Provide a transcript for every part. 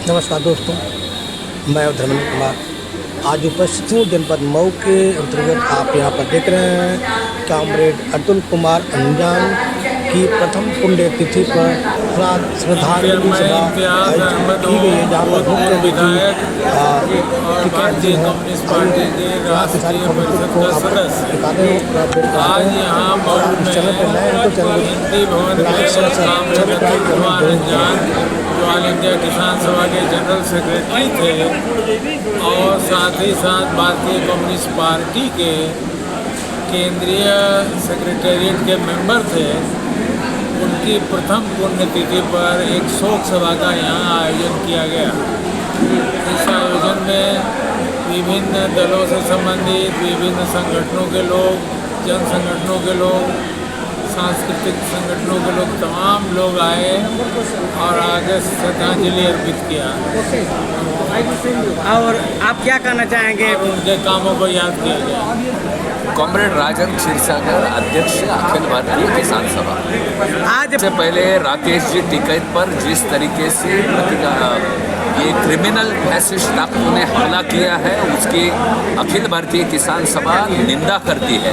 नमस्कार दोस्तों, मैं धर्मेंद्र कुमार आज उपस्थित हूँ जनपद मऊ के अंतर्गत। आप यहाँ पर देख रहे हैं कॉमरेड अतुल कुमार अंजान की प्रथम पुण्यतिथि पर श्रद्धांजलि सभा आयोजित की गई है, जहाँ पर मुख्य विधायक और टिकैत भारतीय जो कम्युनिस्ट पार्टी के राष्ट्रीय परिषद का सदस्य आज यहाँ मऊ में हिंदी भवन में कॉमरेड अतुल कुमार अंजान जो ऑल इंडिया किसान सभा के जनरल सेक्रेटरी थे और साथ ही साथ भारतीय कम्युनिस्ट पार्टी के केंद्रीय सेक्रेटेरिएट के मेंबर थे, उनकी प्रथम पुण्यतिथि पर एक शोक सभा का यहाँ आयोजन किया गया। इस आयोजन में विभिन्न दलों से संबंधित विभिन्न संगठनों के लोग, जन संगठनों के लोग, सांस्कृतिक संगठनों के लोग, तमाम लोग आए और आगे श्रद्धांजलि अर्पित किया। और आप क्या कहना चाहेंगे? उनके कामों को याद किया गया। कॉमरेड राजन क्षीरसागर, अध्यक्ष अखिल भारतीय किसान सभा। आज से पहले राकेश जी टिकैत पर जिस तरीके से ये क्रिमिनल फैसिस्ट ताकतों ने हमला किया है, उसकी अखिल भारतीय किसान सभा निंदा करती है।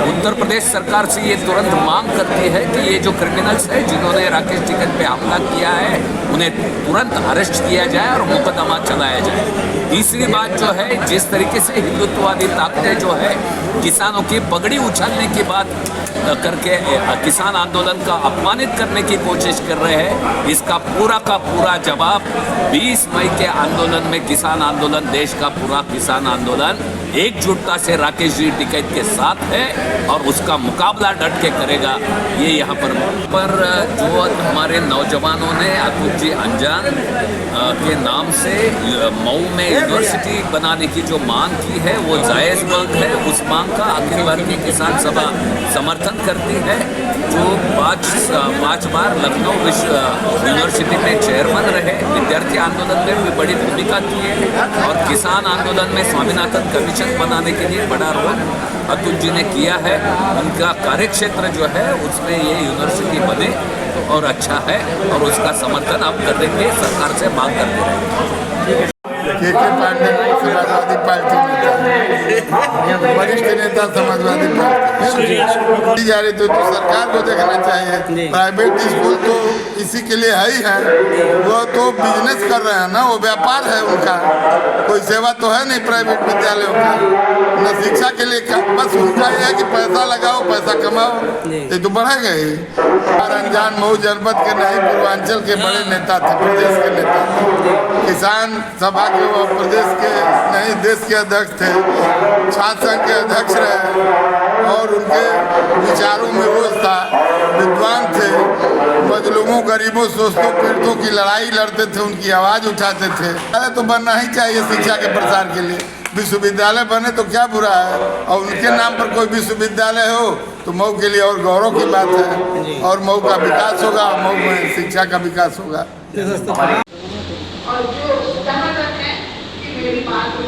उत्तर प्रदेश सरकार से ये तुरंत मांग करती है कि ये जो क्रिमिनल्स हैं जिन्होंने राकेश टिकैत पे हमला किया है, उन्हें तुरंत अरेस्ट किया जाए और मुकदमा चलाया जाए। तीसरी बात जो है, जिस तरीके से हिंदुत्ववादी ताकतें जो है किसानों की पगड़ी उछालने की बात करके किसान आंदोलन का अपमानित करने की कोशिश कर रहे हैं, इसका पूरा का पूरा जवाब 20 मई के आंदोलन में किसान आंदोलन, देश का पूरा किसान आंदोलन एकजुटता से राकेश जी टिकैत के साथ है और उसका मुकाबला डट के करेगा। ये यहाँ पर जो हमारे नौजवानों ने अतुल जी अंजान के नाम से मऊ में यूनिवर्सिटी बनाने की जो मांग की है, वो जायज़ मांग है। उस मांग का अखिल भारतीय किसान सभा समर्थन करती है। जो पाँच बार लखनऊ विश्व यूनिवर्सिटी में चेयरमैन रहे, विद्यार्थी आंदोलन में भी बड़ी भूमिका की है और किसान आंदोलन में स्वामीनाथन कमीशन बनाने के लिए बड़ा रोल अतुल जी ने किया है। उनका कार्यक्षेत्र जो है उसमें ये यूनिवर्सिटी बने और अच्छा है और उसका समर्थन आप करेंगे, सरकार से मांग करते रहेंगे। के पांडे समाजवादी पार्टी नेता, वरिष्ठ नेता समाजवादी पार्टी जा रही तो सरकार को देखना चाहिए। प्राइवेट स्कूल तो इसी के लिए है ही है, वो तो बिजनेस कर रहे हैं ना, वो व्यापार है उनका, कोई सेवा तो है नहीं प्राइवेट विद्यालयों का, न शिक्षा के लिए बस उनका ये है कि पैसा लगाओ, पैसा कमाओ, ये तो बढ़ेगा ही। और अंजान मऊ जनपद के नहीं, पूर्वांचल के बड़े नेता थे, प्रदेश के नेता थे, किसान सभा के वो प्रदेश के नहीं देश के अध्यक्ष थे, छात्र संघ के अध्यक्ष रहे और उनके विचारों में रोज था, विद्वान थे, मजलूमों, गरीबों, शोषितों, पीड़ितों की लड़ाई लड़ते थे, उनकी आवाज़ उठाते थे। अरे तो बनना ही चाहिए शिक्षा के प्रसार के लिए, विश्वविद्यालय बने तो क्या बुरा है, और उनके नाम पर कोई विश्वविद्यालय हो तो मऊ के लिए और गौरव की बात है और मऊ का विकास होगा, मऊ में शिक्षा का विकास होगा। और जो जहाँ तक है कि मेरी बात को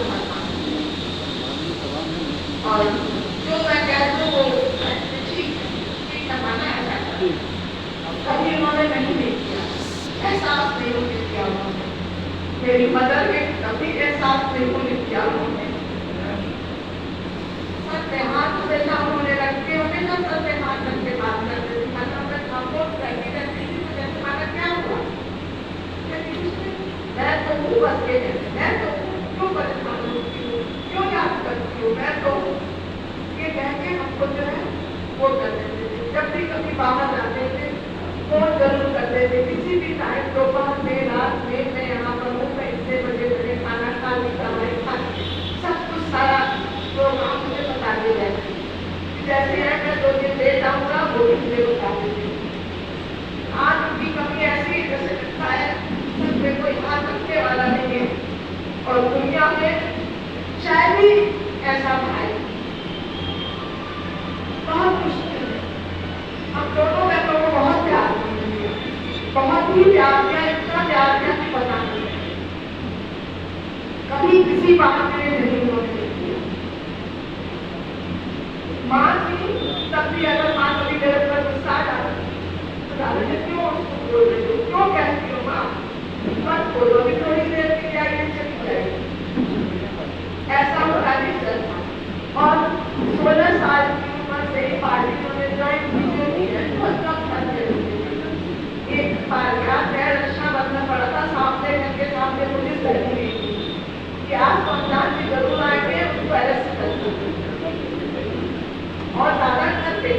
और जो मैं कहती हूँ वो ठीक माना है, कभी उन्होंने नहीं किया, एहसास नहीं किया उन्होंने, मेरी मदर ने कभी एहसास नहीं किया उन्होंने। सर पे हाथ जैसा उन्होंने रखते होंगे ना, सर पे हाथ रख के बात करते थे, मतलब मैं सपोर्ट करती रहती थी, मुझे तुम्हारा क्या हुआ, मैं तो हूँ बस के, मैं तो क्यों परेशान होती हूँ, क्यों याद करती हूँ, मैं तो ये कह के हमको जो है वो कर देते थे। जब भी कभी बाहर जाते थे फोन जरूर करते थे, किसी भी टाइम, दोपहर में, रात में, मैं यहाँ पर हूँ, मैं इतने बजे मैंने खाना खा ली, दवाई खा ली, सब कुछ सारा प्रोग्राम मुझे बता दे जाती है। जैसे है मैं 2 दिन ले जाऊँगा वो भी मुझे बता देती। आज उनकी कमी ऐसी जैसे लगता है में कोई हाथ रखने वाला नहीं है और दुनिया में शायद ही ऐसा भाई बहुत मुश्किल है। हम दोनों बहनों को बहुत प्यार किया, बहुत ही प्यार किया, इतना प्यार किया कि पता नहीं, कभी किसी बात में नहीं होने दिया। माँ थी तब भी अगर माँ कभी मेरे पर गुस्सा डाले तो क्यों उसको बोल रही हो, क्यों कहती हो माँ, मत बोलो, थोड़ी ऐसा उनका रिजल्ट था। और 16 साल की उम्र से पार्टी उन्होंने ज्वाइन की है। बहुत कम खर्चे हुए। एक बार याद है, रक्षा बंधन पड़ा था, सामने घर के सामने पुलिस लगी हुई थी कि आप रमजान भी जरूर आएंगे, उनको अरेस्ट करना। और दादा करते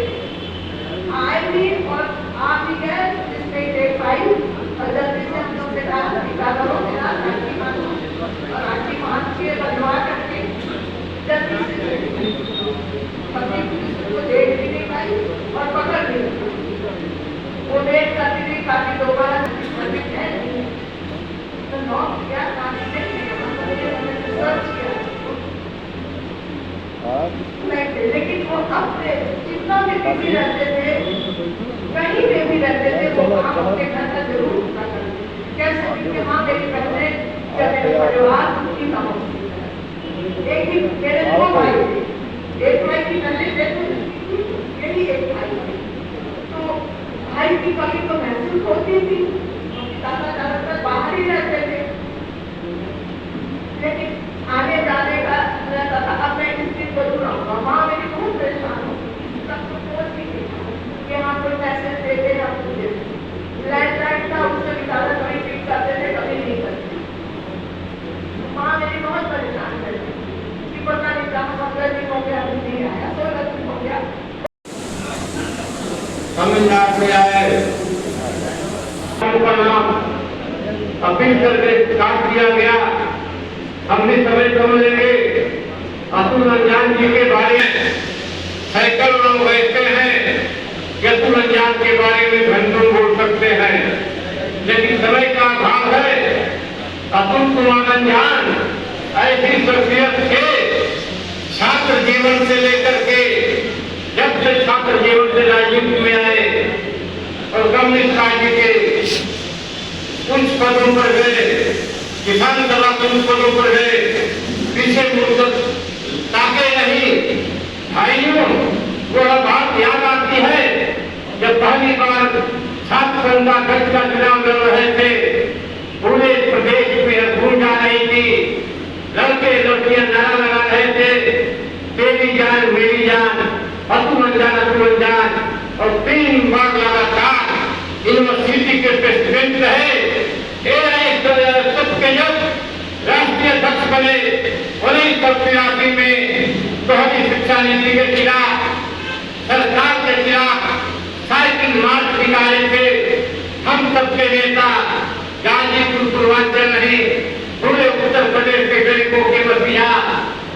आए भी और आप भी गए, जिसमें डेट पाई और जल्दी से हम लोग टिका करो, राखी मानो और राखी मान के बनवा करके जल्दी से पति पुलिस को डेट भी नहीं पाई और पकड़ भी नहीं। वो डेट करती थी काफी दोबारा है तो नॉक किया, काफी सर्च किया, लेकिन वो अपने जितना भी बिजी रहते थे, कहीं पे भी रहते थे, वो वहाँ अपने घर का जरूर पूरा करते। कैसे? क्योंकि हाँ मेरी बहनें या मेरे परिवार उनकी ना हो। एक ही मेरे 2 भाई थे, एक भाई की नजर देखो, यही एक भाई थे, तो भाई की कमी तो महसूस होती थी। दादा ज्यादातर बाहर ही रहते थे, लेकिन आगे जाने का रहता था। अब मैं इस चीज को जुड़ा हूँ, माँ मेरी बहुत परेशान होती, सबको सोच भी कि हाँ कोई पैसे देते हैं, हम मुझे लैंडलाइन था, उससे भी ज्यादा कभी पिक करते थे, कभी नहीं करते। माँ मेरी बहुत परेशान रहती कि पता नहीं क्या 15 दिन हो गया, अभी नहीं आया, 16 दिन हो गया। तमिलनाडु से आए उनका नाम अपील करके काट दिया गया। हम भी समय समझेंगे। अतुल अंजान जी के बारे में सैकड़ों लोग ऐसे हैं कि अतुल अंजान के बारे में घंटों बोल सकते हैं, लेकिन समय का अभाव है। अतुल कुमार अंजान ऐसी शख्सियत थे, छात्र जीवन से लेकर के जब से छात्र जीवन से राजनीति में आए और कम्युनिस्ट पार्टी के उच्च पदों पर गए, किसान सभा के उच्च पदों पर गए, पीछे मुड़कर ताके नहीं। भाइयों, वो बात याद आती है जब पहली बार छात्र संघ अध्यक्ष का चुनाव लड़ रहे थे, पूरे प्रदेश में गूंज आ रही थी, लड़के लड़कियां नारा लगा रहे थे, तेरी जान मेरी जान, अतुल अंजान, और 3 बार लगातार यूनिवर्सिटी के प्रेसिडेंट रहे। सबके जब राष्ट्रीय अध्यक्ष बने, 1983 में दोहरी शिक्षा नीति के खिलाफ, सरकार के खिलाफ साइकिल मार्च निकाले थे। हम सबके नेता गाजीपुर पूर्वांचल नहीं, पूरे उत्तर प्रदेश के गरीबों के मसीहा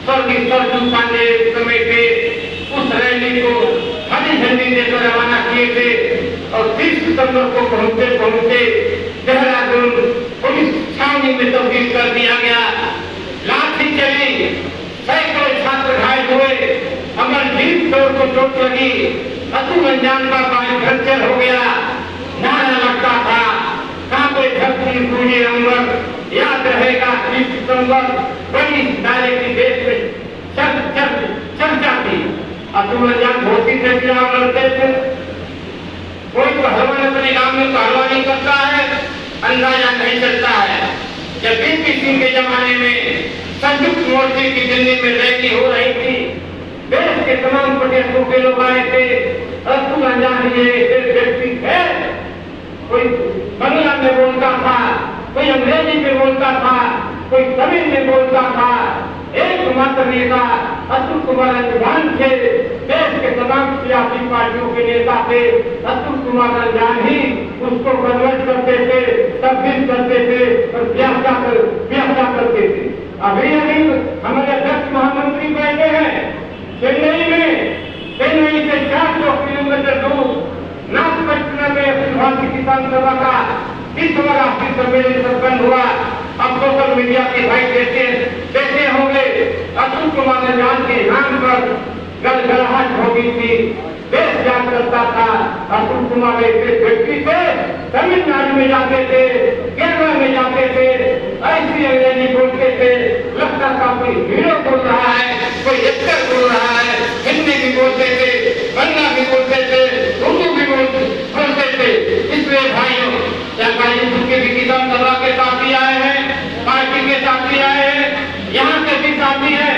स्वर्गीय सरजू पांडे समय के उस रैली को हरी झंडी देकर रवाना किए थे और 30 सितंबर को पहुंचते देहरादून पुलिस छावनी में तब्दील कर दिया गया। लाठी चली, सैकड़ों छात्र घायल हुए, अमरजीत कौर को चोट लगी, अतुल अंजान का बाइक फ्रैक्चर हो गया। नारा लगता था, कांपे धरती पूरी अंबर, याद रहेगा 30 सितंबर, बड़ी नारे की देश में चर्चा थी। अतुल अंजान घोषित से चुनाव लड़ते थे। कोई पहलवान अपने गांव में पहलवानी करता है, अंदाजा नहीं चलता है। जब बीपी सिंह के जमाने में संयुक्त मोर्चे की दिल्ली में रैली हो रही थी, देश के तमाम प्रदेशों के लोग आए थे। अतुल अंजान ये व्यक्ति है, कोई बंगला में बोलता था, कोई अंग्रेजी में बोलता था, कोई तमिल में बोलता था। एकमात्र नेता अतुल कुमार अंजान थे। देश के तमाम सियासी पार्टियों के नेता थे। अतुल कुमार अंजान ही उसको कन्वर्ट करते थे, तब्दील करते थे और व्याख्या करते थे। अभी हमारे अध्यक्ष महामंत्री बैठे हैं चेन्नई में। चेन्नई से 400 किलोमीटर दूर नागपट्टनम में अखिल भारतीय किसान सभा का 30वां राष्ट्रीय सम्मेलन संपन्न हुआ। अब सोशल मीडिया के भाई देखे होंगे, अतुल कुमार अंजान के नाम पर गलगलाहट हो गई थी, देश जान करता था। अतुल कुमार ऐसे व्यक्ति थे, तमिलनाडु में जाते थे, केरला में जाते थे, ऐसी अंग्रेजी बोलते थे, लगता था कोई हीरो बोल रहा है, कोई एक्टर बोल रहा है। हिंदी भी बोलते थे, बंगला भी बोलते थे, उर्दू भी बोलते थे। इसलिए भाइयों, गाजीपुर के भी किसान सभा के साथी आए हैं, पार्टी के साथी आए हैं, यहाँ के भी साथी हैं।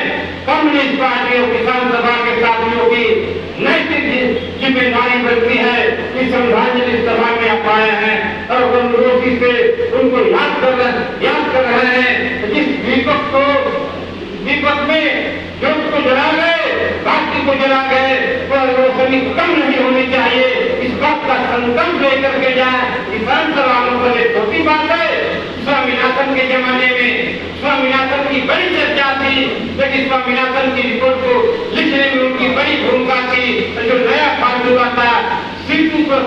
कम्युनिस्ट पार्टी और किसान सभा के साथियों की नैतिक जिम्मेदारी बनती है कि श्रद्धांजलि सभा में आप आए हैं और गमगोशी से उनको याद कर रहे हैं। जिस दीपक में जो उसको जला गए, बाकी को जला गए, वह रोशनी कम नहीं होनी चाहिए। इस बात का संकल्प लेकर के जाए। किसान सवालों पर एक छोटी बात है, स्वामीनाथन के जमाने में स्वामीनाथन की बड़ी चर्चा थी, लेकिन स्वामीनाथन की रिपोर्ट को लिखने में उनकी बड़ी भूमिका थी। जो नया फालतू आता सिद्धू पर